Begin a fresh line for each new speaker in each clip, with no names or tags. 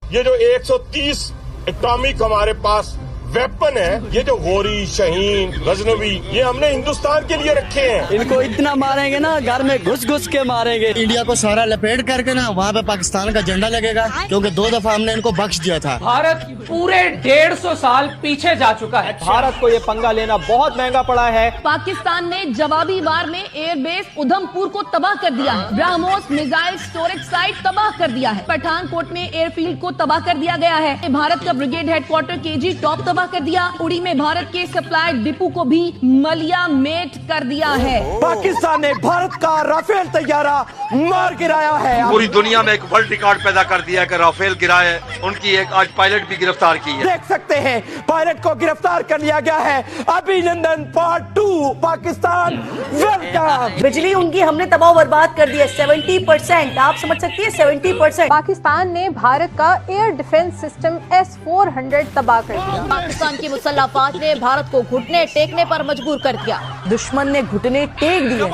ये जो 130 एटॉमिक हमारे पास वेपन है, ये जो गोरी, शहीन, गजनवी, ये हमने हिंदुस्तान के लिए रखे हैं।
इनको इतना मारेंगे ना, घर में घुस घुस के मारेंगे।
इंडिया को सारा लपेट करके ना वहाँ पे पाकिस्तान का झंडा लगेगा, क्योंकि 2 दफा हमने इनको बख्श दिया था।
भारत पूरे 150 साल पीछे जा चुका है।
भारत को ये पंगा लेना बहुत महंगा पड़ा है।
पाकिस्तान ने जवाबी वार में एयरबेस उधमपुर को तबाह कर दिया है। ब्रह्मोस मिसाइल स्टोरेज साइट तबाह कर दिया है। पठानकोट में एयरफील्ड को तबाह कर दिया गया है। भारत का ब्रिगेड हेडक्वार्टर केजी टॉप तबाह कर दिया। उड़ी में भारत के सप्लाई डिपो को भी मलिया मेट कर दिया है।
पाकिस्तान ने भारत का राफेल तैयारा मार गिराया है।
पूरी दुनिया में एक वर्ल्ड रिकॉर्ड पैदा कर दिया है कि राफेल गिराए। उनकी एक आज पायलट भी गिरफ्तार की है।
देख सकते हैं पायलट को गिरफ्तार कर लिया गया है। अभिनंदन पार्ट 2 पाकिस्तान वेलकम।
बिजली उनकी हमने तबाह बर्बाद कर दी है 70%। आप समझ सकती है 70%।
पाकिस्तान ने भारत का एयर डिफेंस सिस्टम S-400 तबाह कर दिया।
पाकिस्तान की मुसल्लह अफवाज ने भारत को घुटने टेकने पर मजबूर कर दिया।
दुश्मन ने घुटने टेक दिए,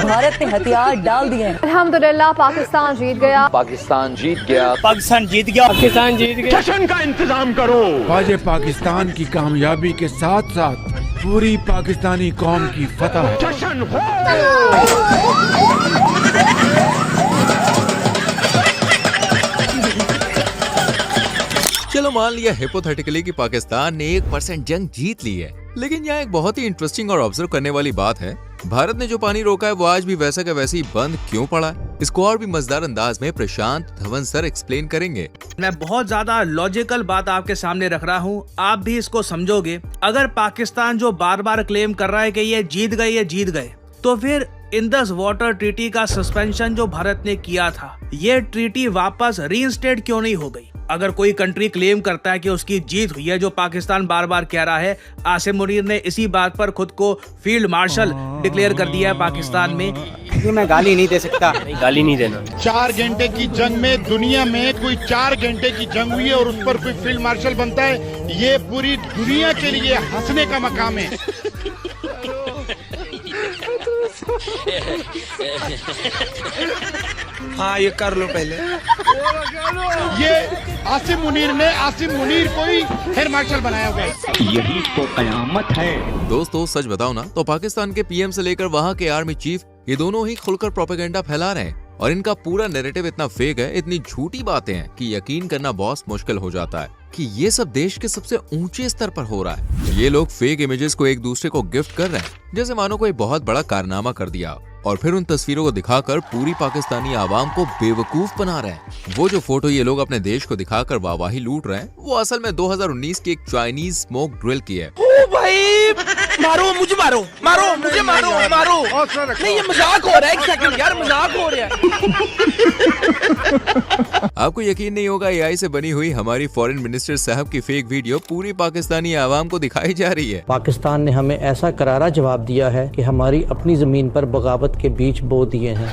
भारत ने हथियार डाल दिए।
अल्हम्दुलिल्लाह पाकिस्तान जीत गया।
पाकिस्तान जीत गया।
पाकिस्तान जीत गया।
पाकिस्तान जीत गया।
जश्न का इंतजाम करो।
बाजे पाकिस्तान की कामयाबी के साथ साथ पूरी पाकिस्तानी कौम की फतह।
जश्न हो।
चलो मान लिया हिपोथेटिकली कि पाकिस्तान ने 1% जंग जीत ली है, लेकिन यहाँ एक बहुत ही इंटरेस्टिंग और ऑब्जर्व करने वाली बात है, भारत ने जो पानी रोका है वो आज भी वैसा का वैसे ही बंद क्यों पड़ा है? इसको और भी मजेदार अंदाज में प्रशांत धवन सर एक्सप्लेन करेंगे।
मैं बहुत ज्यादा लॉजिकल बात आपके सामने रख रहा हूँ, आप भी इसको समझोगे। अगर पाकिस्तान जो बार बार क्लेम कर रहा है कि ये जीत गए, तो फिर इंडस वाटर ट्रीटी का सस्पेंशन जो भारत ने किया था, ये ट्रीटी वापस रीइंस्टेट क्यों नहीं हो गई? अगर कोई कंट्री क्लेम करता है कि उसकी जीत हुई है, जो पाकिस्तान बार बार कह रहा है, आसिम मुनीर ने इसी बात पर खुद को फील्ड मार्शल डिक्लेयर कर दिया है पाकिस्तान में।
मैं गाली नहीं दे सकता। गाली नहीं देना।
4 घंटे की जंग में दुनिया में कोई 4 घंटे की जंग हुई है और उस पर कोई फील्ड मार्शल बनता है, ये पूरी दुनिया के लिए हंसने का मकाम है।
हाँ ये कर लो पहले।
ये आसिम मुनीर को ही एयर मार्शल बनाया हुआ है।
यही तो कयामत है।
दोस्तों सच बताओ ना, तो पाकिस्तान के पीएम से लेकर वहाँ के आर्मी चीफ, ये दोनों ही खुलकर प्रोपेगेंडा फैला रहे हैं और इनका पूरा नैरेटिव इतना फेक है, इतनी झूठी बातें हैं कि यकीन करना बहुत मुश्किल हो जाता है कि ये सब देश के सबसे ऊंचे स्तर पर हो रहा है। ये लोग फेक इमेजेस को एक दूसरे को गिफ्ट कर रहे हैं, जैसे मानो कोई बहुत बड़ा कारनामा कर दिया, और फिर उन तस्वीरों को दिखाकर पूरी पाकिस्तानी आवाम को बेवकूफ बना रहे हैं। वो जो फोटो ये लोग अपने देश को दिखाकर वाहवाही लूट रहे हैं, वो असल में 2019 की एक चाइनीज स्मोक ड्रिल की है।
ओ भाई मारो मुझे, मारो मुझे, मारो। नहीं ये मजाक हो रहा है, एक सेकंड यार, मजाक हो रहा है।
आपको यकीन नहीं होगा, एआई से बनी हुई हमारी फॉरेन मिनिस्टर साहब की फेक वीडियो पूरी पाकिस्तानी आवाम को दिखाई जा रही है।
पाकिस्तान ने हमें ऐसा करारा जवाब दिया है कि हमारी अपनी जमीन पर बगावत के बीच बो दिए हैं।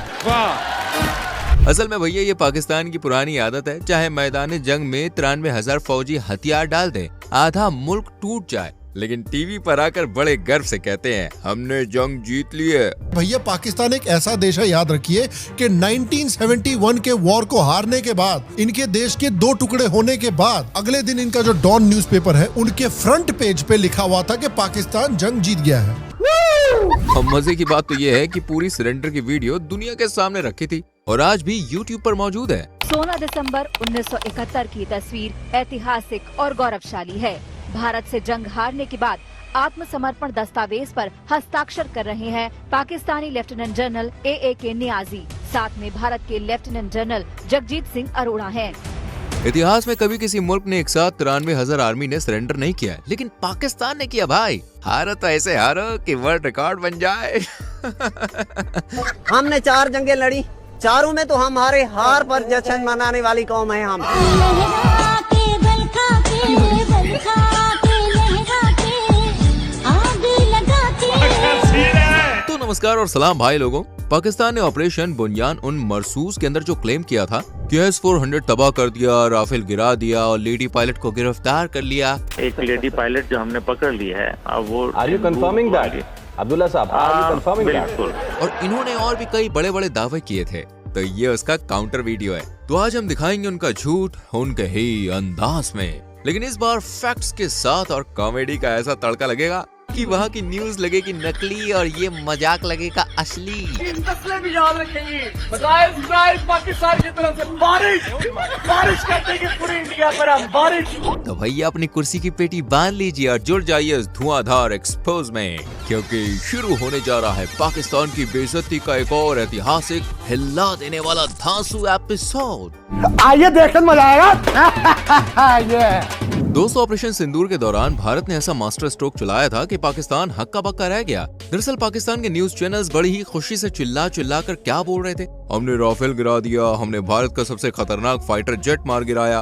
असल में भैया ये पाकिस्तान की पुरानी आदत है, चाहे मैदान जंग में 93,000 फौजी हथियार डाल दें, आधा मुल्क टूट जाए, लेकिन टीवी पर आकर बड़े गर्व से कहते हैं हमने जंग जीत ली है।
भैया पाकिस्तान एक ऐसा देश है, याद रखिए कि 1971 के वॉर को हारने के बाद, इनके देश के 2 टुकड़े होने के बाद, अगले दिन इनका जो डॉन न्यूज़पेपर है, उनके फ्रंट पेज पे लिखा हुआ था कि पाकिस्तान जंग जीत गया है।
और मजे की बात तो ये है कि पूरी सरेंडर की वीडियो दुनिया के सामने रखी थी और आज भी YouTube पर मौजूद है।
16 दिसंबर 1971 की तस्वीर ऐतिहासिक और गौरवशाली है। भारत से जंग हारने के बाद आत्मसमर्पण दस्तावेज पर हस्ताक्षर कर रहे हैं Pakistani lieutenant general AAK Niazi, साथ में भारत के लेफ्टिनेंट जनरल जगजीत सिंह अरोड़ा हैं।
इतिहास में कभी किसी मुल्क ने एक साथ 93,000 आर्मी ने सरेंडर नहीं किया, लेकिन पाकिस्तान ने किया भाई। हारो तो ऐसे हारो कि वर्ल्ड रिकॉर्ड बन जाए।
हमने 4 जंगें लड़ी, चारों में तो हम हारे। हार पर जश्न मनाने वाली कौम है हम।
तो नमस्कार और सलाम भाई लोगों। पाकिस्तान ने ऑपरेशन बुनियान उन मरसूस के अंदर जो क्लेम किया था कि S-400 तबाह कर दिया, राफेल गिरा दिया और लेडी पायलट को गिरफ्तार कर लिया।
एक लेडी पायलट जो हमने पकड़ ली है, अब वो
कंफर्मिंग दैट अब्दुल्ला साहब,
बिल्कुल।
और इन्होंने और भी कई बड़े बड़े दावे किए थे, तो ये उसका काउंटर वीडियो है। तो आज हम दिखाएंगे उनका झूठ उनके ही अंदाज में, लेकिन इस बार फैक्ट्स के साथ और कॉमेडी का ऐसा तड़का लगेगा कि वहाँ की न्यूज लगेगी नकली और ये मजाक लगेगा असली।
भी याद रखेंगे पाकिस्तान की तरफ से बारिश करते हैं पूरी इंडिया पर हम बारिश।
तो भैया अपनी कुर्सी की पेटी बांध लीजिए और जुड़ जाइए इस धुआंधार एक्सपोज में, क्योंकि शुरू होने जा रहा है पाकिस्तान की बेइज्जती का एक और ऐतिहासिक हिला देने वाला धांसू एपिसोड।
आइए देखकर मजा आएगा।
दोस्तों, ऑपरेशन सिंदूर के दौरान भारत ने ऐसा मास्टर स्ट्रोक चलाया था कि पाकिस्तान हक्का बक्का रह गया। दरअसल पाकिस्तान के न्यूज चैनल्स बड़ी ही खुशी से चिल्ला कर क्या बोल रहे थे, हमने राफेल गिरा दिया, हमने भारत का सबसे खतरनाक फाइटर जेट मार गिराया।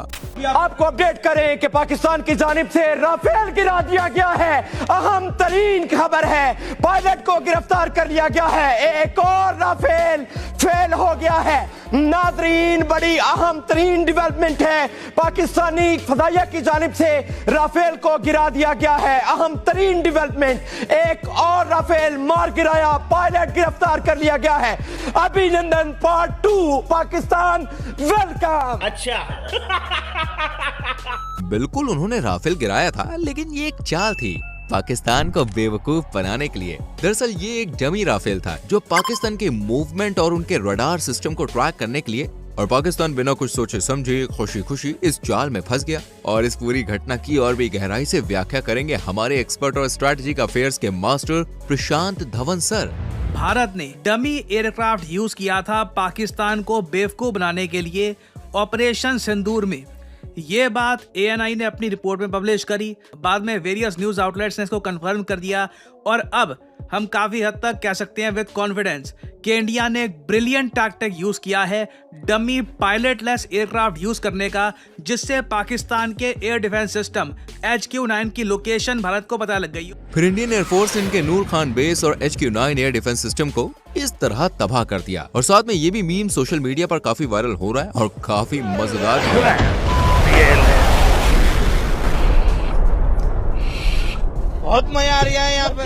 आपको अपडेट करें कि पाकिस्तान की जानिब से राफेल गिरा दिया गया है। अहम तरीन खबर है, पायलट को गिरफ्तार कर लिया गया है। एक और राफेल फेल हो गया है। नाज़रीन, बड़ी अहम तरीन डेवलपमेंट है, पाकिस्तानी फदाइया की जानिब से राफेल को गिरा दिया गया है। अहम तरीन डेवलपमेंट, एक और राफेल मार गिराया, पायलट गिरफ्तार कर लिया गया है। अभिनंदन पार्ट 2, पाकिस्तान वेलकम। अच्छा
बिल्कुल उन्होंने राफेल गिराया था, लेकिन ये एक चाल थी पाकिस्तान को बेवकूफ बनाने के लिए। दरअसल ये एक डमी राफेल था जो पाकिस्तान के मूवमेंट और उनके रडार सिस्टम को ट्रैक करने के लिए, और पाकिस्तान बिना कुछ सोचे समझे खुशी खुशी इस जाल में फंस गया। और इस पूरी घटना की और भी गहराई से व्याख्या करेंगे हमारे एक्सपर्ट और स्ट्रेटेजिक अफेयर्स के मास्टर प्रशांत धवन सर।
भारत ने डमी एयरक्राफ्ट यूज किया था पाकिस्तान को बेवकूफ बनाने के लिए ऑपरेशन सिंदूर में। ये बात ANI ने अपनी रिपोर्ट में पब्लिश करी, बाद में वेरियस न्यूज आउटलेट्स ने इसको कंफर्म कर दिया, और अब हम काफी हद तक कह सकते हैं विद कॉन्फिडेंस कि इंडिया ने एक ब्रिलियंट टैक्टिक यूज किया है डमी पायलटलेस एयरक्राफ्ट यूज करने का, जिससे पाकिस्तान के एयर डिफेंस सिस्टम HQ-9 की लोकेशन भारत को पता लग गई।
फिर इंडियन एयरफोर्स इनके नूर खान बेस और HQ-9 एयर डिफेंस सिस्टम को इस तरह तबाह कर दिया। और साथ में ये भी मीम सोशल मीडिया पर काफी वायरल हो रहा है और काफी मजेदार हो रहा है।
बहुत मजा आ रहा है यहाँ पे।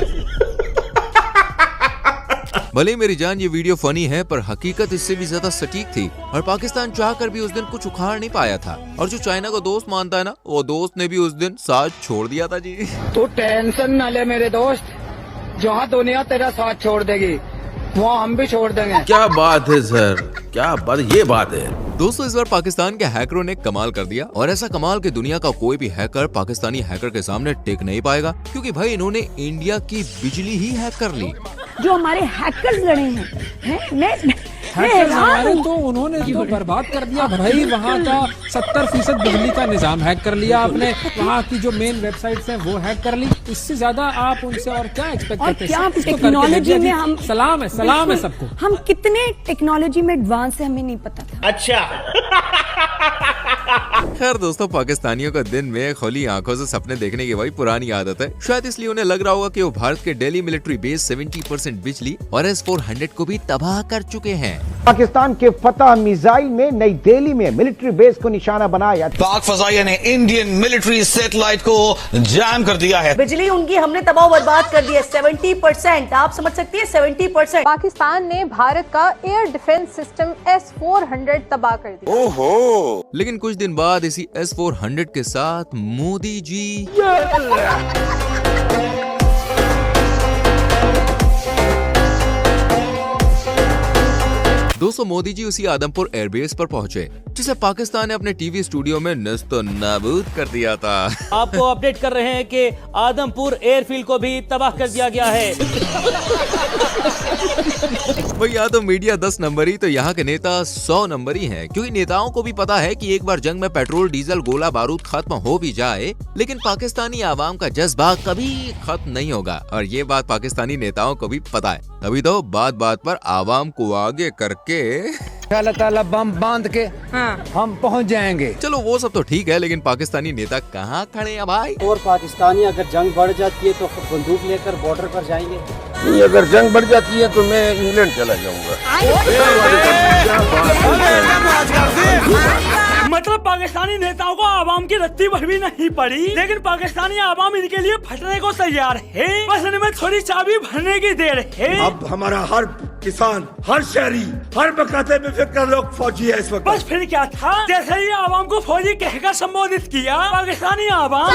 भले मेरी जान ये वीडियो फनी है, पर हकीकत इससे भी ज्यादा सटीक थी और पाकिस्तान चाहकर भी उस दिन कुछ उखाड़ नहीं पाया था। और जो चाइना को दोस्त मानता है ना, वो दोस्त ने भी उस दिन साथ छोड़ दिया था जी।
तू टेंशन न ले मेरे दोस्त, जहाँ दुनिया तेरा साथ छोड़ देगी वहाँ हम भी छोड़ देंगे।
क्या बात है सर, क्या बात, ये बात है।
दोस्तों, इस बार पाकिस्तान के हैकरों ने कमाल कर दिया, और ऐसा कमाल कि दुनिया का कोई भी हैकर पाकिस्तानी हैकर के सामने टिक नहीं पाएगा, क्योंकि भाई इन्होंने इंडिया की बिजली ही हैक कर ली।
जो हमारे हैकर्स लड़े हैं
तो उन्होंने तो बर्बाद कर दिया भाई। वहाँ का 70% बिजली का निजाम हैक कर लिया आपने, वहाँ की जो मेन वेबसाइट्स हैं वो हैक कर ली। इससे ज्यादा आप उनसे और क्या एक्सपेक्ट करते हैं?
टेक्नोलॉजी में हम
सलाम है सबको।
हम कितने टेक्नोलॉजी में एडवांस है, हमें नहीं पता था।
अच्छा
खैर दोस्तों, पाकिस्तानियों को दिन में खुली आंखों से सपने देखने की भाई पुरानी आदत है। शायद इसलिए उन्हें लग रहा होगा कि वो भारत के दिल्ली मिलिट्री बेस 70% बिजली और S-400 को भी तबाह कर चुके हैं।
पाकिस्तान के फतह मिसाइल में नई दिल्ली में मिलिट्री बेस को निशाना बनाया।
पाक फजाइया ने इंडियन मिलिट्री सैटेलाइट को जैम कर दिया है।
बिजली उनकी हमने तबाह बर्बाद कर दी है 70%। आप समझ सकती है 70%।
पाकिस्तान ने भारत का एयर डिफेंस सिस्टम S-400 तबाह कर दिया।
ओहो! लेकिन कुछ दिन बाद इसी S-400 के साथ मोदी जी दोस्तों, मोदी जी उसी आदमपुर एयरबेस पर पहुंचे जिसे पाकिस्तान ने अपने टीवी स्टूडियो में नस्तो नाबूद कर दिया था।
आपको अपडेट कर रहे हैं कि आदमपुर एयरफील्ड को भी तबाह कर दिया गया है।
भैया तो मीडिया 10 नंबरी तो यहाँ के नेता 100 नंबरी हैं, क्योंकि नेताओं को भी पता है कि एक बार जंग में पेट्रोल डीजल गोला बारूद खत्म हो भी जाए, लेकिन पाकिस्तानी आवाम का जज्बा कभी खत्म नहीं होगा। और ये बात पाकिस्तानी नेताओं को भी पता है, तभी तो बात बात पर आवाम को आगे करके
अल्लाह बम बांध के हम पहुंच जाएंगे।
चलो वो सब तो ठीक है, लेकिन पाकिस्तानी नेता कहाँ खड़े हैं भाई?
और पाकिस्तानी अगर जंग बढ़ जाती है तो बंदूक लेकर बॉर्डर पर जाएंगे।
नहीं, अगर जंग बढ़ जाती है तो मैं इंग्लैंड चला जाऊंगा।
मतलब पाकिस्तानी नेताओं को आवाम की रत्ती भर भी नहीं पड़ी, लेकिन पाकिस्तानी आवाम इनके लिए फटने को तैयार है। बस इनमें थोड़ी चाबी भरने की देर है।
अब हमारा हर किसान, हर शहरी, हर बकाते में फिक्र लोग फौजी है इस वक्त।
बस फिर क्या था, जैसे ही आवाम को फौजी कहकर संबोधित किया, पाकिस्तानी आवाम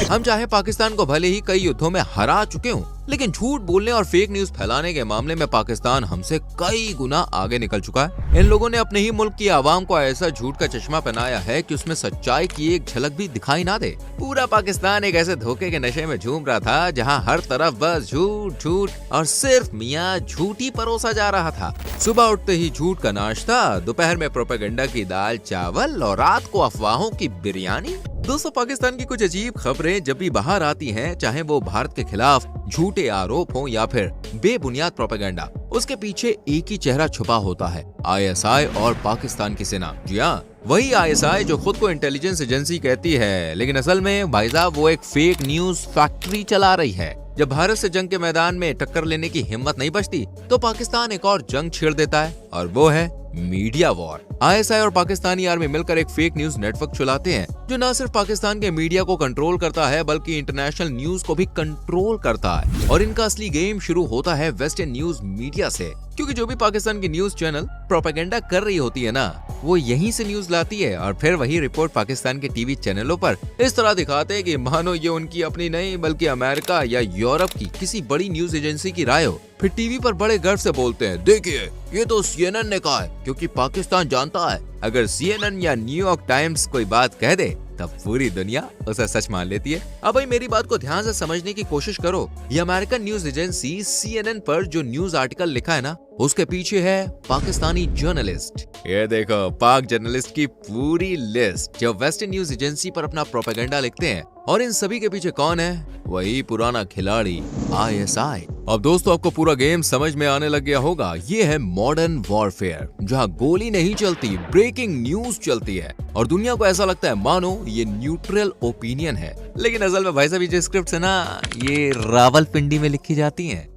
हम चाहे पाकिस्तान को भले ही कई युद्धों में हरा चुके हों, लेकिन झूठ बोलने और फेक न्यूज फैलाने के मामले में पाकिस्तान हमसे कई गुना आगे निकल चुका है। इन लोगों ने अपने ही मुल्क की आवाम को ऐसा झूठ का चश्मा पहनाया है कि उसमें सच्चाई की एक झलक भी दिखाई ना दे। पूरा पाकिस्तान एक ऐसे धोखे के नशे में झूम रहा था जहां हर तरफ बस झूठ झूठ और सिर्फ मियां झूठी परोसा जा रहा था। सुबह उठते ही झूठ का नाश्ता, दोपहर में प्रोपेगेंडा की दाल चावल और रात को अफवाहों की बिरयानी। दोस्तों, पाकिस्तान की कुछ अजीब खबरें जब भी बाहर आती हैं, चाहे वो भारत के खिलाफ झूठे आरोप हों या फिर बेबुनियाद प्रोपेगेंडा, उसके पीछे एक ही चेहरा छुपा होता है, ISI और पाकिस्तान की सेना। जी हाँ, वही ISI जो खुद को इंटेलिजेंस एजेंसी कहती है, लेकिन असल में भाई साहब वो एक फेक न्यूज फैक्ट्री चला रही है। जब भारत से जंग के मैदान में टक्कर लेने की हिम्मत नहीं बचती, तो पाकिस्तान एक और जंग छेड़ देता है, और वो है मीडिया वॉर। ISI और पाकिस्तानी आर्मी मिलकर एक फेक न्यूज नेटवर्क चलाते हैं, जो न सिर्फ पाकिस्तान के मीडिया को कंट्रोल करता है, बल्कि इंटरनेशनल न्यूज को भी कंट्रोल करता है। और इनका असली गेम शुरू होता है वेस्टर्न न्यूज मीडिया से, क्योंकि जो भी पाकिस्तान की न्यूज चैनल प्रोपेगेंडा कर रही होती है ना, वो यहीं से न्यूज लाती है, और फिर वही रिपोर्ट पाकिस्तान के टीवी चैनलों पर इस तरह दिखाते हैं कि मानो ये उनकी अपनी नहीं बल्कि अमेरिका या यूरोप की किसी बड़ी न्यूज एजेंसी की राय हो। फिर टीवी पर बड़े गर्व से बोलते हैं, देखिए ये तो CNN ने कहा है, क्योंकि पाकिस्तान जानता है अगर CNN या न्यूयॉर्क टाइम्स कोई बात कह दे तब पूरी दुनिया उसे सच मान लेती है। अब भाई मेरी बात को ध्यान से समझने की कोशिश करो। ये अमेरिकन न्यूज एजेंसी CNN पर जो न्यूज आर्टिकल लिखा है ना, उसके पीछे है पाकिस्तानी जर्नलिस्ट। ये देखो पाक जर्नलिस्ट की पूरी लिस्ट जो वेस्टर्न न्यूज एजेंसी पर अपना प्रोपेगेंडा लिखते हैं। और इन सभी के पीछे कौन है? वही पुराना खिलाड़ी ISI। अब दोस्तों, आपको पूरा गेम समझ में आने लग गया होगा। ये है मॉडर्न वॉरफेयर, जहां गोली नहीं चलती, ब्रेकिंग न्यूज चलती है, और दुनिया को ऐसा लगता है मानो ये न्यूट्रल ओपिनियन है। लेकिन असल में भाई साहब ये जो स्क्रिप्ट है ना, ये रावलपिंडी में लिखी जाती है।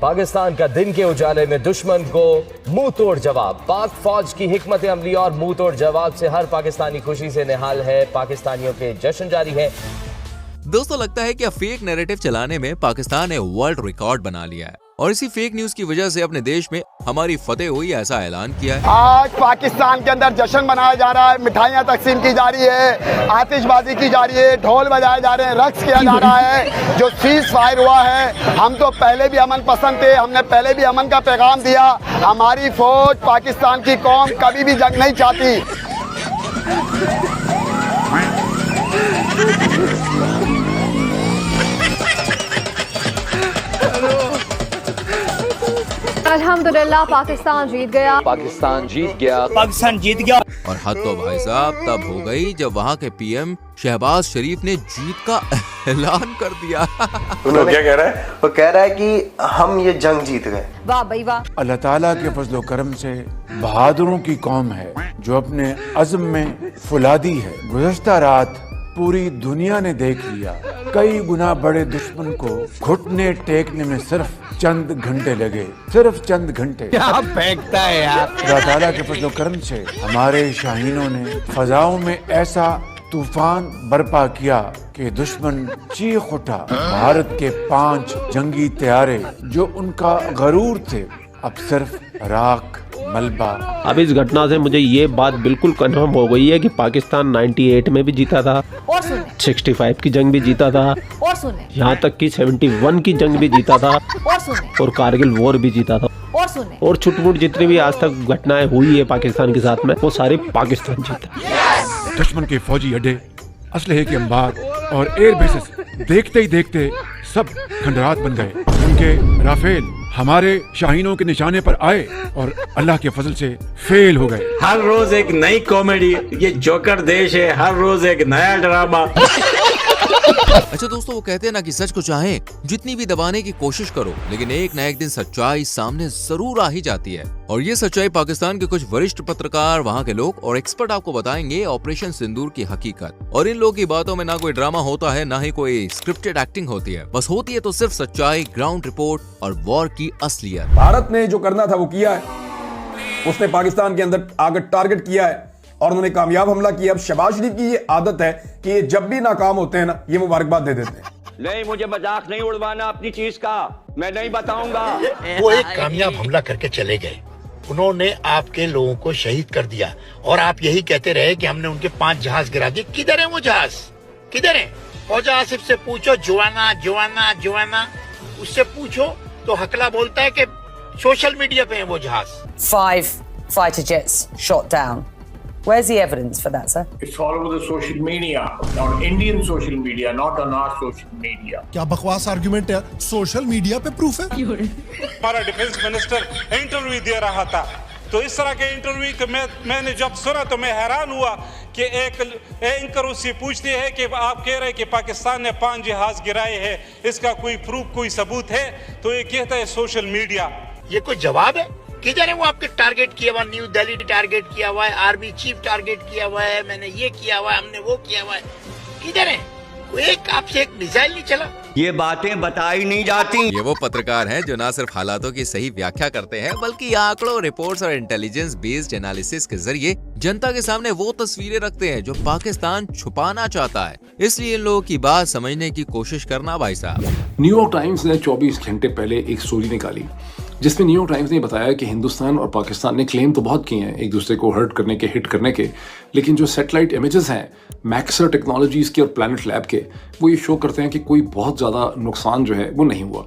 पाकिस्तान का दिन के उजाले में दुश्मन को मुंह तोड़ जवाब। पाक फौज की हिकमत अमली और मुंह तोड़ जवाब से हर पाकिस्तानी खुशी से निहाल है। पाकिस्तानियों के जश्न जारी है।
दोस्तों, लगता है कि अब फेक नैरेटिव चलाने में पाकिस्तान ने वर्ल्ड रिकॉर्ड बना लिया है, और इसी फेक न्यूज की वजह से अपने देश में हमारी फतेह हुई ऐसा ऐलान किया है।
आज पाकिस्तान के अंदर जश्न मनाया जा रहा है, मिठाइयाँ तकसीम की जा रही है, आतिशबाजी की जा रही है, ढोल बजाए जा रहे हैं, रक्स किया जा रहा है। जो सीज फायर हुआ है, हम तो पहले भी अमन पसंद थे, हमने पहले भी अमन का पैगाम दिया। हमारी फौज, पाकिस्तान की कौम कभी भी जंग नहीं चाहती।
अल्हम्दुलिल्लाह पाकिस्तान जीत गया।
पाकिस्तान जीत गया।
पाकिस्तान जीत गया।
और हद तो भाई साहब तब हो गई जब वहाँ के PM शहबाज शरीफ ने जीत का ऐलान कर दिया।
क्या कह रहा है? वो कह रहा है कि हम ये जंग जीत गए।
वाह भाई वाह।
अल्लाह ताला के फजलो करम से बहादुरों की कौम है जो अपने अज़्म में फुलादी है। गुज़श्ता रात पूरी दुनिया ने देख लिया, कई गुना बड़े दुश्मन को घुटने टेकने में सिर्फ चंद घंटे लगे, सिर्फ चंद घंटे।
क्या फेंकता है यार।
अल्लाह ताला के फजलो करम से हमारे शाहीनों ने फजाओं में ऐसा तूफान बर्पा किया कि दुश्मन चीख उठा। भारत के 5 जंगी तैयारे जो उनका गरूर थे, अब सिर्फ राख मलबा।
अब इस घटना से मुझे ये बात बिल्कुल कन्फर्म हो गई है कि पाकिस्तान 98 में भी जीता था,
और सुने
65 की जंग भी जीता था,
और सुने
यहाँ तक कि 71 की जंग भी जीता था,
और सुने
और कारगिल वॉर भी जीता था,
और सुने
और छुटपुट जितनी भी आज तक घटनाएं हुई है पाकिस्तान के साथ में, वो सारे पाकिस्तान जीता।
दुश्मन के फौजी अड्डे, असलहे के अंबार और एयर बेसेस देखते ही देखते सब खंडरात बन गए। उनके राफेल हमारे शाहीनों के निशाने पर आए और अल्लाह के फजल से फेल हो गए।
हर रोज एक नई कॉमेडी, ये जोकर देश है, हर रोज एक नया ड्रामा।
अच्छा दोस्तों, वो कहते हैं ना कि सच को चाहें जितनी भी दबाने की कोशिश करो, लेकिन एक न एक दिन सच्चाई सामने जरूर आ ही जाती है। और ये सच्चाई पाकिस्तान के कुछ वरिष्ठ पत्रकार, वहाँ के लोग और एक्सपर्ट आपको बताएंगे ऑपरेशन सिंदूर की हकीकत। और इन लोगों की बातों में ना कोई ड्रामा होता है, ना ही कोई स्क्रिप्टेड एक्टिंग होती है, बस होती है तो सिर्फ सच्चाई, ग्राउंड रिपोर्ट और वॉर की असलियत।
भारत ने जो करना था वो किया है, उसने पाकिस्तान के अंदर आगे टारगेट किया है और उन्होंने कामयाब हमला किया। अब शहबाज शरीफ की ये आदत है कि ये जब भी नाकाम होते हैं ना, ये मुबारकबाद दे देते हैं।
नहीं, मुझे मजाक नहीं उड़वाना अपनी चीज का, मैं नहीं बताऊंगा।
वो एक कामयाब हमला करके चले गए, उन्होंने आपके लोगों को शहीद कर दिया और आप यही कहते रहे कि हमने उनके 5 जहाज गिरा दिए। किधर है वो जहाज, किधर है? फौजा आसिफ से पूछो, जुआना जुआना जुआना, उससे पूछो तो हकला बोलता है कि सोशल मीडिया पे है वो जहाज।
5 fighter jets shot down. Where's the evidence for that, sir?
It's all over the social media, on Indian social media, not on our social media.
क्या बकवास आर्गुमेंट है? सोशल मीडिया पे प्रूफ है।
हमारा डिफेंस मिनिस्टर इंटरव्यू दे रहा था, तो इस तरह के इंटरव्यू को मैंने जब सुना तो मैं हैरान हुआ कि एक एंकर उससे पूछते हैं कि आप कह रहे हैं कि पाकिस्तान ने 5 जहाज गिराए हैं, इसका कोई प्रूफ, कोई सबूत है? तो ये कहता है सोशल मीडिया।
ये कोई जवाब है? किधर है वो आपके टारगेट किया हुआ? न्यू दिल्ली टारगेट किया हुआ है, आर्मी चीफ टारगेट किया हुआ है, मैंने ये किया हुआ है, हमने वो किया हुआ है, किधर है? एक आपसे एक मिसाइल नहीं चला।
ये बातें बताई नहीं जाती।
ये वो पत्रकार हैं जो न सिर्फ हालातों की सही व्याख्या करते हैं, बल्कि आंकड़ों, रिपोर्ट्स और इंटेलिजेंस बेस्ड एनालिसिस के जरिए जनता के सामने वो तस्वीरें रखते हैं जो पाकिस्तान छुपाना चाहता है। इसलिए इन लोगों की बात समझने की कोशिश करना भाई साहब।
न्यूयॉर्क टाइम्स ने 24 घंटे पहले एक स्टोरी निकाली जिसमें न्यूयॉर्क टाइम्स ने बताया कि हिंदुस्तान और पाकिस्तान ने क्लेम तो बहुत किए हैं एक दूसरे को हर्ट करने के, हिट करने के, लेकिन जो सैटेलाइट इमेजेस हैं मैक्सर टेक्नोलॉजीज़ के और प्लैनेट लैब के, वो ये शो करते हैं कि कोई बहुत ज़्यादा नुकसान जो है वो नहीं हुआ।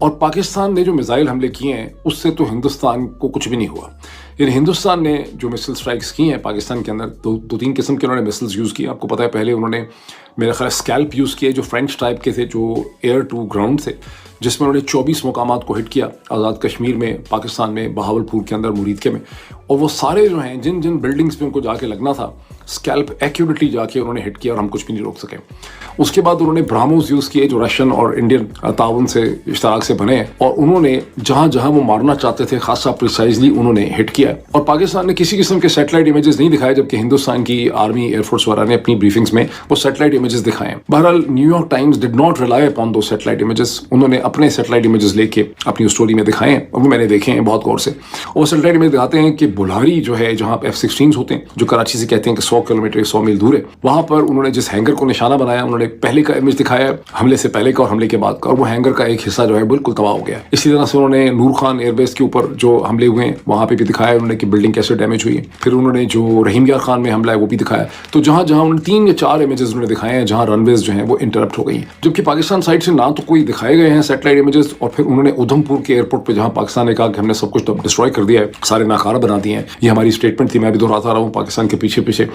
और पाकिस्तान ने जो मिसाइल हमले किए हैं उससे तो हिंदुस्तान को कुछ भी नहीं हुआ। यानी हिंदुस्तान ने जो मिसाइल स्ट्राइक्स की हैं पाकिस्तान के अंदर, दो तीन किस्म के उन्होंने मिसाइल्स यूज़ किए। आपको पता है पहले उन्होंने मेरा ख्याल स्कैल्प यूज़ किए जो फ्रेंच टाइप के थे, जो एयर टू ग्राउंड थे, जिसमें उन्होंने 24 मुकामात को हिट किया आज़ाद कश्मीर में, पाकिस्तान में, बहावलपुर के अंदर, मुरीदके में। और वो सारे जो हैं जिन जिन बिल्डिंग्स पे उनको जाके लगना था, स्कैल्प एक्यूरेटली जाके उन्होंने हिट किया और हम कुछ भी नहीं रोक सके। उसके बाद उन्होंने ब्राह्मोस यूज़ किए जो रशियन और इंडियन ताउन से इश्तराक से बने, और उन्होंने जहाँ जहाँ वो मारना चाहते थे खासा प्रिसाइजली उन्होंने हिट किया। और पाकिस्तान ने किसी किस्म के सैटेलाइट इमेजेस नहीं दिखाए, जबकि हिंदुस्तान की आर्मी, एयरफोर्स वाला ने अपनी ब्रीफिंग्स में वो सैटेलाइट इमेजेस दिखाए। बहरहाल New York times did not rely upon दो सैटेलाइट इमेजेस। उन्होंने अपने सैटेलाइट इमेजेस लेके अपनी स्टोरी में दिखाए हैं और मैंने देखे हैं बहुत गौर से। और सैटेलाइट इमेज दिखाते हैं कि बुल्हारी जो है, जहाँ F-16 होते हैं, जो कराची से कहते हैं कि 100 किलोमीटर 100 मील दूर है, वहां पर उन्होंने जिस हैंगर को निशाना बनाया, उन्होंने पहले का इमेज दिखाया हमले से पहले का और हमले के बाद का, और वो हैंगर का एक हिस्सा जो है बिल्कुल तबाह हो गया। इसी तरह से उन्होंने नूर खान एयरबेस के ऊपर जो हमले हुए हैं वहां पे भी दिखाया उन्होंने कि बिल्डिंग कैसे डैमेज हुई है। फिर उन्होंने जो रहीम यार खान में हमला है वो भी दिखाया। तो जहां जहां उन्होंने 3 या 4 इमेजेस उन्होंने दिखाए हैं जहां रनवेज जो है वो इंटरप्ट हो गई हैं, जबकि पाकिस्तान साइड से ना तो कोई दिखाए गए हैं सैटेलाइट इमेजेस। और फिर उन्होंने उधमपुर के एयरपोर्ट पर, जहां पाकिस्तान ने कहा कि हमने सब कुछ तो डिस्ट्रॉय कर दिया है, सारे नाकारा बना दिए हैं, ये हमारी स्टेटमेंट थी, मैं भी दोहराता रहा हूँ पाकिस्तान के पीछे पीछे,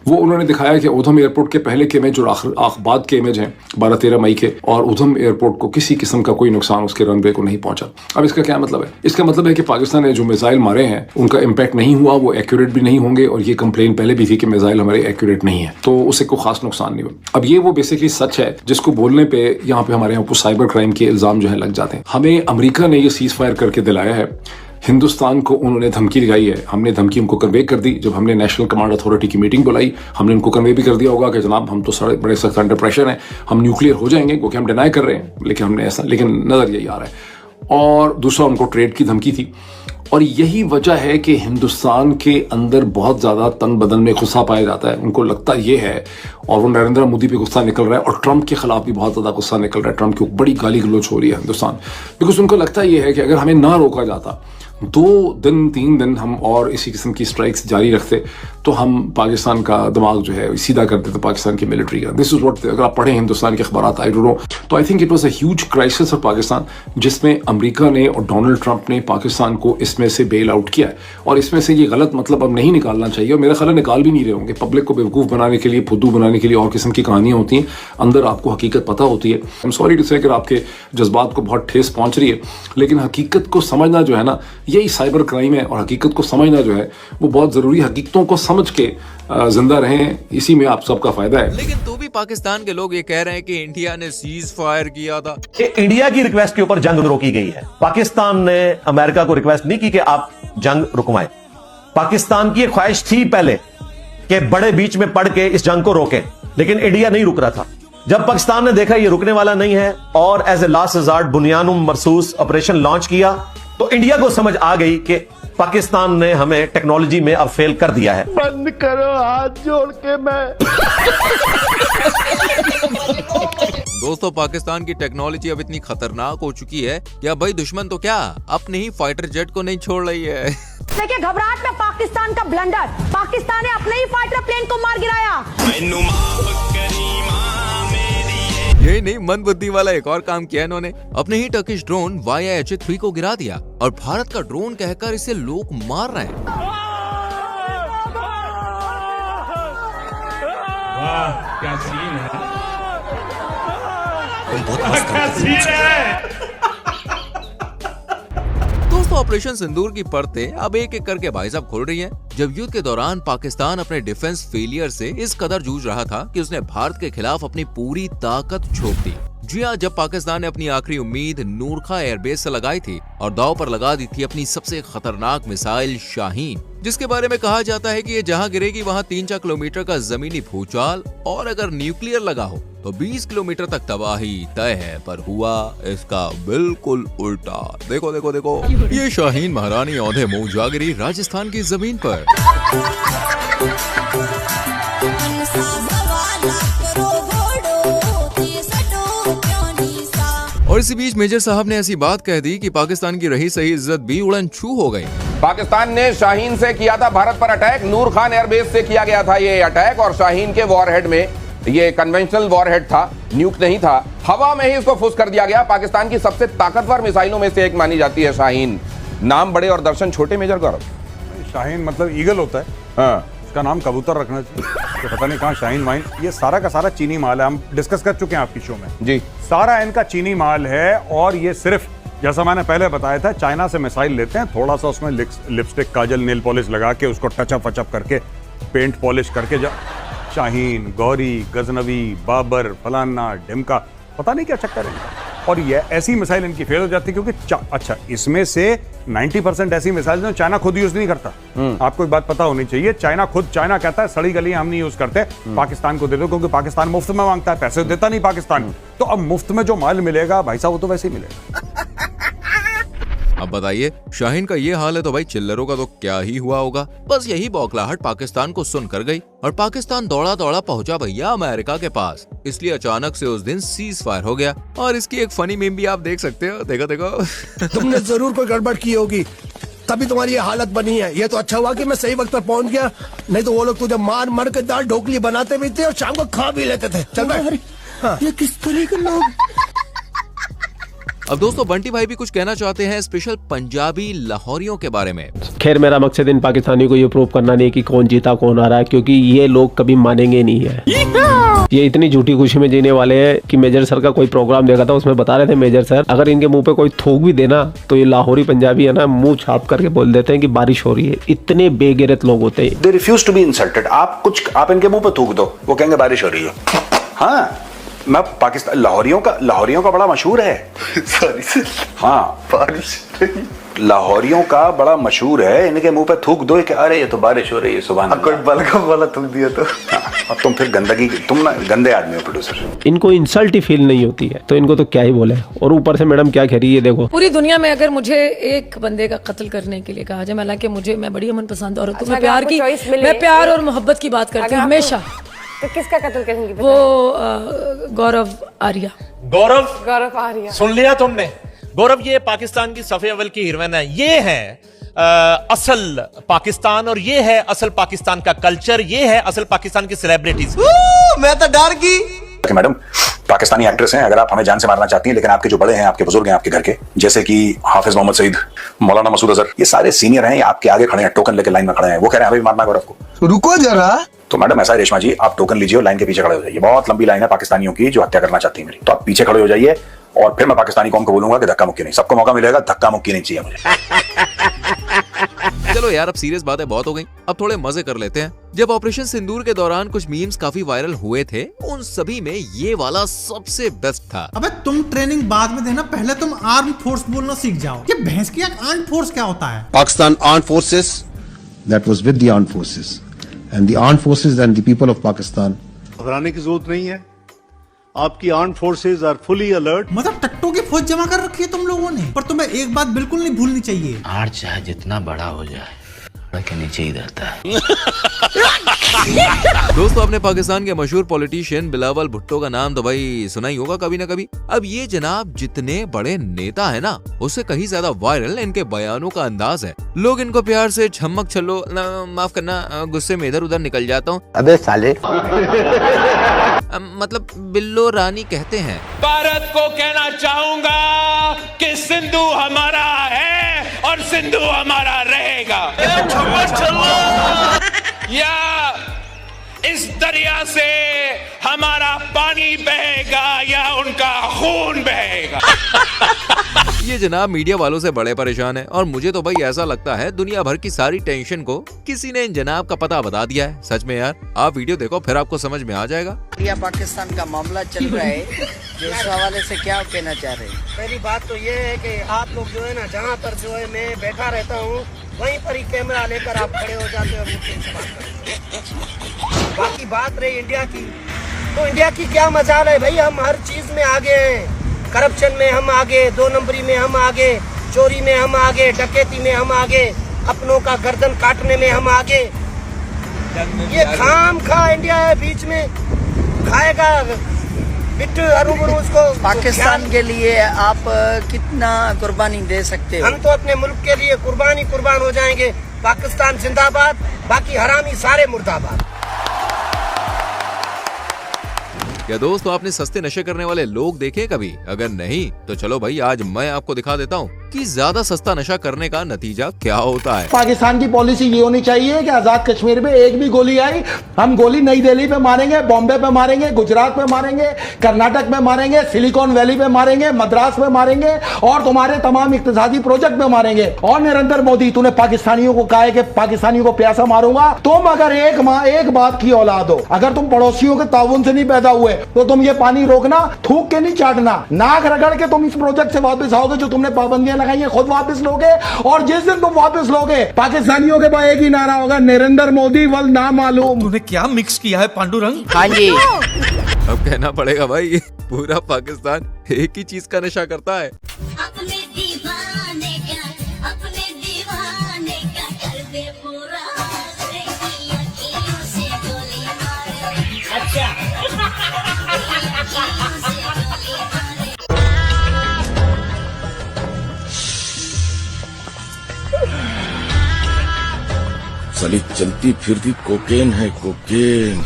वो उन्होंने दिखाया कि उधम एयरपोर्ट के पहले के इमेज और बाद के इमेज हैं 12-13 मई के, और उधम एयरपोर्ट को किसी किस्म का कोई नुकसान उसके रनवे को नहीं पहुंचा। अब इसका क्या मतलब है? इसका मतलब है कि पाकिस्तान ने जो मिसाइल मारे हैं उनका इम्पैक्ट नहीं हुआ, वो एक्यूरेट भी नहीं होंगे, और ये कंप्लेन पहले भी थी कि मिसाइल हमारे एक्यूरेट नहीं है, तो उससे कोई खास नुकसान नहीं हुआ। अब ये वो बेसिकली सच है जिसको बोलने पे यहाँ पे हमारे यहाँ साइबर क्राइम के इल्जाम जो है लग जाते हैं। हमें अमेरिका ने ये सीज फायर करके दिलाया है, हिंदुस्तान को उन्होंने धमकी लगाई है, हमने धमकी उनको कन्वे कर दी। जब हमने नेशनल कमांड अथॉरिटी की मीटिंग बुलाई, हमने उनको कन्वे भी कर दिया होगा कि जनाब हम तो सारे बड़े सख्त अंडर प्रेशर हैं, हम न्यूक्लियर हो जाएंगे, क्योंकि हम डिनाई कर रहे हैं, लेकिन हमने ऐसा, लेकिन नजर यही आ रहा है। और दूसरा उनको ट्रेड की धमकी थी। और यही वजह है कि हिंदुस्तान के अंदर बहुत ज़्यादा तन बदन में गुस्सा पाया जाता है। उनको लगता ये है, और वो नरेंद्र मोदी पे गुस्सा निकल रहा है, और ट्रंप के खिलाफ भी बहुत ज़्यादा गुस्सा निकल रहा है, ट्रंप की बड़ी गाली गलौज हो रही है हिंदुस्तान, बिकॉज उनको लगता ये है कि अगर हमें ना रोका जाता, 2 दिन 3 दिन हम और इसी किस्म की स्ट्राइक्स जारी रखते, तो हम पाकिस्तान का दिमाग जो है सीधा कर देते पाकिस्तान की मिलिट्री का। दिस इज व्हाट, अगर आप पढ़ें हिंदुस्तान के अखबार, आई डोंट नो, तो I think it was a huge crisis for Pakistan, जिसमें अमेरिका ने और डोनाल्ड ट्रंप ने पाकिस्तान को इसमें से बेल आउट किया है। और इसमें से ये गलत मतलब अब नहीं निकालना चाहिए, और मेरा ख्याल निकाल भी नहीं रहे होंगे। पब्लिक को बेवकूफ़ बनाने के लिए, फुद्दू बनाने के लिए और किस्म की कहानियाँ होती हैं, अंदर आपको हकीकत पता होती है। आई एम सॉरी टू से अगर आपके जज्बात को बहुत ठेस पहुँच रही है, लेकिन हकीकत को समझना जो है ना, यही साइबर क्राइम है और हकीकत को समझना जो है वो बहुत ज़रूरी है। हकीकतों को समझ के जिंदा रहें, इसी में आप सबका फायदा है।
लेकिन तो भी पाकिस्तान के लोग ये कह रहे हैं कि इंडिया ने सीज फायर किया था।
इंडिया की रिक्वेस्ट के ऊपर जंग रोकी गई है। पाकिस्तान ने अमेरिका को रिक्वेस्ट नहीं की कि आप जंग रुकवाएं। पाकिस्तान की ख्वाहिश थी पहले कि बड़े बीच में पड़ के इस जंग को रोकें, लेकिन इंडिया नहीं रुक रहा था। जब पाकिस्तान ने देखा ये रुकने वाला नहीं है और एज ए लास्ट रिजॉर्ट बुनियानुम मरसूस ऑपरेशन लॉन्च किया, तो इंडिया को समझ आ गई कि पाकिस्तान ने हमें टेक्नोलॉजी में अब फेल कर दिया है।
बंद करो, हाथ जोड़ के मैं।
दोस्तों, पाकिस्तान की टेक्नोलॉजी अब इतनी खतरनाक हो चुकी है कि अब भाई दुश्मन तो क्या अपने ही फाइटर जेट को नहीं छोड़ रही है।
देखिए घबराहट में पाकिस्तान का ब्लंडर, पाकिस्तान ने अपने ही फाइटर प्लेन को मार गिराया।
यही नहीं, मंदबुद्धि वाला एक और काम किया इन्होंने। अपने ही टर्किश ड्रोन YH-3 को गिरा दिया और भारत का ड्रोन कहकर इसे लोग मार रहे हैं।
वाह, क्या सीन है।
क्या सीन है। दोस्तों, ऑपरेशन सिंदूर की परतें अब एक एक करके भाई साहब खुल रही हैं। जब युद्ध के दौरान पाकिस्तान अपने डिफेंस फेलियर से इस कदर जूझ रहा था कि उसने भारत के खिलाफ अपनी पूरी ताकत झोंक दी। जी हाँ, जब पाकिस्तान ने अपनी आखिरी उम्मीद नूरखा एयरबेस से लगाई थी और दांव पर लगा दी थी अपनी सबसे खतरनाक मिसाइल शाहीन, जिसके बारे में कहा जाता है कि ये जहां गिरेगी वहां 3-4 किलोमीटर का जमीनी भूचाल और अगर न्यूक्लियर लगा हो तो 20 किलोमीटर तक तबाही तय है। पर हुआ इसका बिल्कुल उल्टा। देखो देखो देखो, ये शाहीन महारानी औंधे मुंह जा गिरी राजस्थान की जमीन पर। और इसी बीच मेजर साहब ने ऐसी बात कह दी कि पाकिस्तान की रही सही इज्जत भी उड़न छू हो गई।
पाकिस्तान ने शाहीन से किया था भारत पर अटैक, नूर खान एयरबेस से किया गया था ये अटैक और शाहीन के वॉरहेड में, ये कन्वेंशनल वॉरहेड था, न्यूक नहीं था, हवा में ही इसको फुस कर दिया गया। पाकिस्तान की सबसे ताकतवर मिसाइलों में से एक मानी जाती है शाहीन। नाम बड़े और दर्शन छोटे मेजर गौरव।
शाहीन मतलब ईगल होता है। हाँ। इसका नाम कबूतर रखना चाहिए। तो पता नहीं कहाँ शाहीन वाइन, ये सारा का सारा चीनी माल है। हम डिस्कस कर चुके हैं आपकी शो में
जी।
सारा इनका चीनी माल है और ये सिर्फ जैसा मैंने पहले बताया था, चाइना से मिसाइल लेते हैं, थोड़ा सा उसमें लिपस्टिक, काजल, नेल पॉलिश लगा के उसको टचअप वचअप करके पेंट पॉलिश करके शाहीन, गौरी, गजनवी, बाबर, फलाना, ढिमका, पता नहीं क्या चक्कर है। और ये ऐसी मिसाइल इनकी फेल हो जाती है क्योंकि अच्छा, इसमें से 90% ऐसी मिसाइल जो चाइना खुद यूज नहीं करता। आपको एक बात पता होनी चाहिए, चाइना कहता है सड़ी गली हम नहीं यूज करते, पाकिस्तान को दे दो, क्योंकि पाकिस्तान मुफ्त में मांगता है, पैसे देता नहीं पाकिस्तान। तो अब मुफ्त में जो माल मिलेगा भाई साहब वो तो वैसे ही मिलेगा।
अब बताइए, शाहीन का ये हाल है तो भाई चिल्लरों का तो क्या ही हुआ होगा। बस यही बौखलाहट पाकिस्तान को सुन कर गई और पाकिस्तान दौड़ा दौड़ा पहुंचा भैया अमेरिका के पास। इसलिए अचानक से उस दिन सीज फायर हो गया और इसकी एक फनी मीम भी आप देख सकते हो। देखो देखो।
तुमने जरूर कोई गड़बड़ की होगी, तभी तुम्हारी ये हालत बनी है। ये तो अच्छा हुआ कि मैं सही वक्त पर पहुंच गया, नहीं तो वो लोग तुझे मार मार के दाल ढोकली बनाते भी थे और शाम को खा भी लेते थे। चल भाई, हाँ। ये किस तरह के लोग।
अब दोस्तों, बंटी भाई भी कुछ कहना चाहते हैं स्पेशल पंजाबी लाहौरियों के बारे में।
खैर, मेरा मकसद इन पाकिस्तानियों को ये प्रूव करना नहीं कि कौन जीता कौन आ रहा है, क्योंकि ये लोग कभी मानेंगे नहीं है। ये इतनी झूठी खुशी में जीने वाले हैं कि मेजर सर का कोई प्रोग्राम देखा था, उसमें बता रहे थे मेजर सर अगर इनके मुंह पे कोई थूक भी देना तो ये लाहौरी पंजाबी है ना, मुंह छाप करके बोल देते हैं कि बारिश हो रही है। इतने बेगैरत लोग होते हैं।
They refuse to be insulted। आप इनके मुंह पे थूक दो, वो कहेंगे बारिश हो रही है। हाँ, मैं पाकिस्तान लाहौरियों का बड़ा मशहूर है। सॉरी। हाँ, बारिश लाहौरियों का बड़ा मशहूर है, इनके मुंह पे थूक दो कि अरे ये तो बारिश हो रही है, सुभान अल्लाह। कोई बलगम वाला थूक दिया तो अब तुम फिर गंदगी, तुम ना गंदे आदमी हो प्रोड्यूसर।
इनको इंसल्ट ही फील नहीं होती है तो इनको तो क्या ही बोले। और ऊपर से मैडम क्या कह रही है, देखो
पूरी दुनिया में अगर मुझे एक बंदे का कत्ल करने के लिए कहा जाए, हालांकि मैं बड़ी अमन पसंद औरत हूं, मैं प्यार और मोहब्बत की बात करती हूँ हमेशा।
तो किसका कत्ल करेंगी?
वो गौरव आर्या।
गौरव आर्या
सुन लिया तुमने? गौरव ये पाकिस्तान की सफ़े अव्वल की हीरोइन है। ये है असल पाकिस्तान और ये है असल पाकिस्तान का कल्चर, ये है असल पाकिस्तान की सेलिब्रिटीज।
मैं तो डर गई। मैडम, पाकिस्तानी एक्ट्रेस हैं, अगर आप हमें जान से मारना चाहती हैं, लेकिन आपके जो बड़े हैं, आपके बुजुर्ग हैं आपके घर के, जैसे कि हाफिज मोहम्मद सईद, मौलाना मसूद अजहर, ये सारे सीनियर हैं, ये आपके आगे खड़े हैं, टोकन लेके लाइन में खड़े हैं। वो कह रहे हैं हमें भी मारना गौरव को।
रुको जरा।
तो मैडम ऐसा है रेशमा जी, आप टोकन लीजिए और लाइन के पीछे खड़े हो जाइए। बहुत लंबी लाइन है पाकिस्तानियों की जो हत्या करना चाहती है मेरी, तो आप पीछे खड़े हो जाइए और फिर मैं पाकिस्तानी कौम को बोलूंगा कि धक्का मुक्की नहीं। सबको मौका मिलेगा, धक्का मुक्की नहीं चाहिए मुझे।
चलो यार, अब सीरियस बातें बहुत हो गई, अब थोड़े मजे कर लेते हैं। जब ऑपरेशन सिंदूर के दौरान कुछ मीम्स काफी वायरल हुए थे, उन सभी में ये वाला सबसे बेस्ट था।
अबे तुम ट्रेनिंग बाद में देना, पहले तुम आर्म फोर्स बोलना सीख जाओ। ये भैंस की आर्म फोर्स क्या होता है?
Pakistan arm forces, that was with the arm forces and the arm forces and the people of Pakistan.
घबराने की जरूरत नहीं है, आपकी arm forces are fully alert.
मतलब टट्टो की फौज जमा कर रखी है तुम लोगों ने। पर तुम्हें एक बात बिल्कुल नहीं भूलनी चाहिए,
आर चाहे जितना बड़ा हो जाए के नीचे ही रहता है।
दोस्तों, आपने पाकिस्तान के मशहूर पॉलिटिशियन बिलावल भुट्टो का नाम तो भाई सुना ही होगा कभी ना कभी। अब ये जनाब जितने बड़े नेता है ना, उससे कहीं ज्यादा वायरल इनके बयानों का अंदाज है। लोग इनको प्यार से छमक छल्लो, माफ करना, गुस्से में इधर उधर निकल जाता हूँ,
अबे साले,
मतलब बिल्लो रानी कहते हैं।
भारत को कहना चाहूंगा कि सिंधु हमारा है और सिंधु हमारा रहेगा। या इस दरिया से हमारा पानी बहेगा या उनका खून बहेगा।
ये जनाब मीडिया वालों से बड़े परेशान है, और मुझे तो भाई ऐसा लगता है दुनिया भर की सारी टेंशन को किसी ने इन जनाब का पता बता दिया है। सच में यार, आप वीडियो देखो फिर आपको समझ में आ जाएगा।
इंडिया पाकिस्तान का मामला चल रहा है, जो इस हवाले से क्या कहना चाह रहे हैं?
पहली बात तो ये है कि आप लोग जो है ना, जहाँ पर जो है मैं बैठा रहता हूँ वहीं पर ही कैमरा लेकर आप खड़े हो जाते हो, बाकी बात रही इंडिया की, तो इंडिया की क्या मजाल है भाई। हम हर चीज में आगे हैं, करप्शन में हम आगे, 2 नंबरी में हम आगे, चोरी में हम आगे, डकैती में हम आगे, अपनों का गर्दन काटने में हम आगे। ये खाम खा इंडिया है बीच में, खाएगा बिट्टू अरुबुरु उसको।
पाकिस्तान के लिए आप कितना कुर्बानी दे सकते हो?
हम तो अपने मुल्क के लिए कुर्बान हो जाएंगे। पाकिस्तान जिंदाबाद, बाकी हरामी सारे मुर्दाबाद।
क्या दोस्तों, आपने सस्ते नशे करने वाले लोग देखे कभी? अगर नहीं तो चलो भाई, आज मैं आपको दिखा देता हूँ कि ज्यादा सस्ता नशा करने का नतीजा क्या होता है।
पाकिस्तान की पॉलिसी ये होनी चाहिए कि आजाद कश्मीर में एक भी गोली आई, हम गोली नई दिल्ली पे मारेंगे, बॉम्बे पे मारेंगे, गुजरात पे मारेंगे, कर्नाटक में मारेंगे, सिलिकॉन वैली पे मारेंगे, मद्रास में मारेंगे और तुम्हारे तमाम इक्तिसादी प्रोजेक्ट में मारेंगे। और नरेंद्र मोदी, तूने पाकिस्तानियों को कहा है कि पाकिस्तानियों को प्यासा मारूंगा। तुम अगर एक बात की औलाद हो, अगर तुम पड़ोसियों के ताउन से नहीं पैदा हुए, तो तुम ये पानी रोकना, थूक के नहीं चाटना, नाक रगड़ के तुम इस प्रोजेक्ट से वापस आओगे जो तुमने पाबंदियां लगाई है, खुद वापस लोगे। और जिस दिन तुम वापस लोगे, पाकिस्तानियों के पास एक ही नारा होगा, नरेंद्र मोदी वल ना मालूम।
तूने क्या मिक्स किया है पांडुरंग?
हाँ जी।
अब कहना पड़ेगा भाई, पूरा पाकिस्तान एक ही चीज का नशा करता है।
साली चलती फिरती कोकेन है, कोकेन।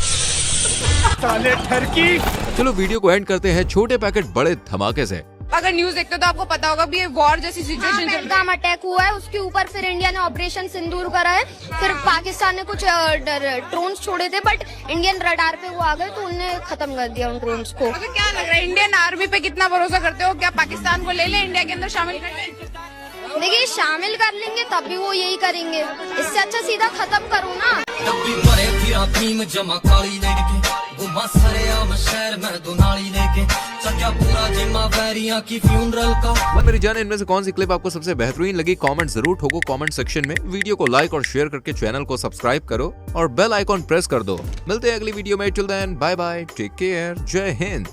साले ठरकी।
चलो वीडियो को एंड करते हैं छोटे पैकेट बड़े धमाके से।
अगर न्यूज देखते हो तो आपको पता होगा भी ये वॉर जैसी सिचुएशन
पहलगाम अटैक हुआ है, उसके ऊपर फिर इंडिया ने ऑपरेशन सिंदूर करा है। फिर पाकिस्तान ने कुछ ड्रोन्स छोड़े थे, बट इंडियन रडार पे वो आ गए तो उन्होंने खत्म कर दिया उन ड्रोन्स को।
तो क्या लग रहा है, इंडियन आर्मी पे कितना भरोसा करते हो? क्या पाकिस्तान को ले ले, इंडिया के अंदर शामिल कर ले?
देखिए, शामिल कर लेंगे तब भी वो यही करेंगे, इससे अच्छा सीधा खत्म करो ना।
मेरी जान, इनमें से कौन सी क्लिप आपको सबसे बेहतरीन लगी? कमेंट जरूर ठोको कमेंट सेक्शन में। वीडियो को लाइक और शेयर करके चैनल को सब्सक्राइब करो और बेल आइकॉन प्रेस कर दो। मिलते हैं अगली वीडियो में। Till then bye bye, take care, जय हिंद।